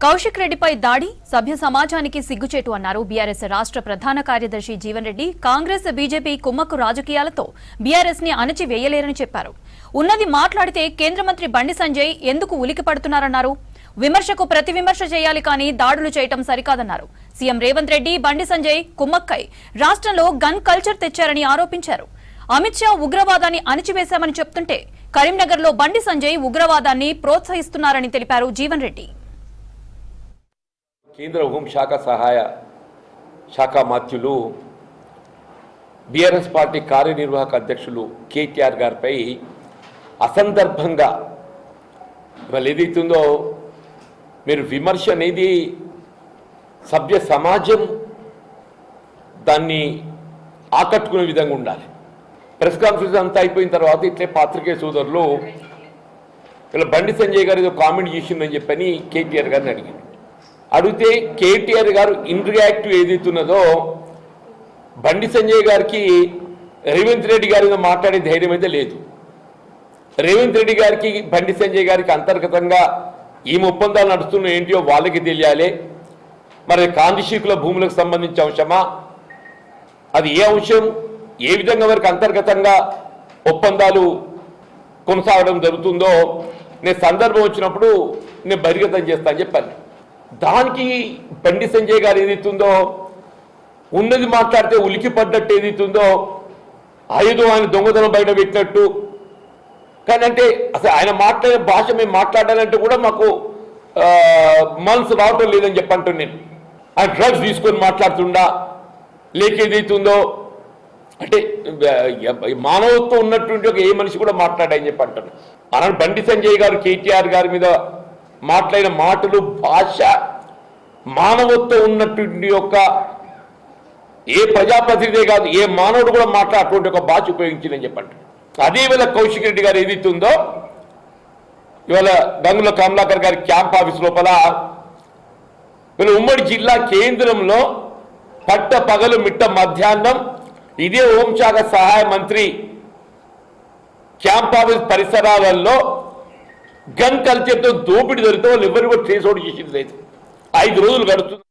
కౌశిక్ రెడ్డిపై దాడి సభ్య సమాజానికి సిగ్గుచేటు అన్నారు బీఆర్ఎస్ రాష్ట్ర ప్రధాన కార్యదర్శి జీవన్ రెడ్డి. కాంగ్రెస్ బీజేపీ కుమ్మక్కు రాజకీయాలతో బీఆర్ఎస్ ని అణచివేయలేరని చెప్పారు. ఉన్నది మాట్లాడితే కేంద్ర మంత్రి బండి సంజయ్ ఎందుకు ఉలికిపడుతున్నారన్నారు. విమర్శకు ప్రతి విమర్శ చేయాలి కానీ దాడులు చేయటం సరికాదన్నారు. సీఎం రేవంత్ రెడ్డి బండి సంజయ్ కుమ్మక్కై రాష్ట్రంలో గన్ కల్చర్ తెచ్చారని ఆరోపించారు. అమిత్ షా ఉగ్రవాదాన్ని అణచివేశామని చెప్తుంటే కరీంనగర్లో బండి సంజయ్ ఉగ్రవాదాన్ని ప్రోత్సహిస్తున్నారని తెలిపారు జీవన్ రెడ్డి. కేంద్ర హోంశాఖ సహాయ శాఖ మంత్రులు బీఆర్ఎస్ పార్టీ కార్యనిర్వాహక అధ్యక్షులు కేటీఆర్ గారిపై అసందర్భంగా వాళ్ళు ఏదైతుందో మీరు విమర్శ అనేది సభ్య సమాజం దాన్ని ఆకట్టుకునే విధంగా ఉండాలి. ప్రెస్ కాన్ఫరెన్స్ అంతా అయిపోయిన తర్వాత ఇట్లే పాత్రికేయ సోదరులు ఇలా బండి సంజయ్ గారు ఏదో కామెంట్ చేసిందని చెప్పని కేటీఆర్ గారిని అడిగారు. అడిగితే కేటీఆర్ గారు ఇంటరాక్టివ్ ఏదైతున్నదో బండి సంజయ్ గారికి రేవంత్ రెడ్డి గారి మీద మాట్లాడే ధైర్యం అయితే లేదు. రేవంత్ రెడ్డి గారికి బండి సంజయ్ గారికి అంతర్గతంగా ఈ ఒప్పందాలు నడుస్తున్న ఏంటియో వాళ్ళకి తెలియాలి. మరి కాందిశీకుల భూములకు సంబంధించిన అంశమా, అది ఏ అంశం, ఏ విధంగా వరకు అంతర్గతంగా ఒప్పందాలు కొనసాగడం జరుగుతుందో నేను సందర్భం వచ్చినప్పుడు నేను బహిర్గతం చేస్తా అని చెప్పాను. దానికి బండి సంజయ్ గారు ఏదైతుందో ఉన్నది మాట్లాడితే ఉలికి పడ్డట్టు ఏదైతుందో ఆయుధం ఆయన దొంగతనం బయట పెట్టినట్టు, కానీ అంటే అసలు ఆయన మాట్లాడే భాష మేము మాట్లాడాలంటే కూడా మాకు మనసు రావటం లేదని చెప్పంటాను. నేను ఆయన డ్రగ్స్ తీసుకొని మాట్లాడుతుండా లేక ఏదైతుందో అంటే మానవత్వం ఉన్నటువంటి ఒక ఏ మనిషి కూడా మాట్లాడాయని చెప్పి అంటాను. అలాంటి బండి సంజయ్ గారు కేటీఆర్ గారి మీద మాట్లాడిన మాటలు భాష మానవత్వం ఉన్నటువంటి యొక్క ఏ ప్రజాప్రతినిధే కాదు ఏ మానవుడు కూడా అటువంటి ఒక భాష ఉపయోగించిందని చెప్పండి. అదేవేళ కౌశిక్ రెడ్డి గారు ఏదైతే ఉందో ఇవాళ గంగుల కమలాకర్ గారి క్యాంప్ ఆఫీస్ లోపల వీళ్ళ ఉమ్మడి జిల్లా కేంద్రంలో పట్ట పగలు మిట్ట మధ్యాహ్నం ఇదే హోంశాఖ సహాయ మంత్రి క్యాంప్ ఆఫీస్ పరిసరాలలో గన్ కల్చర్తో దోపిడీ దొరికితే వాళ్ళు ఎవరు కూడా ట్రేస్ అవుట్ చేసింది లేదు. 5 రోజులు గడుస్తుంది.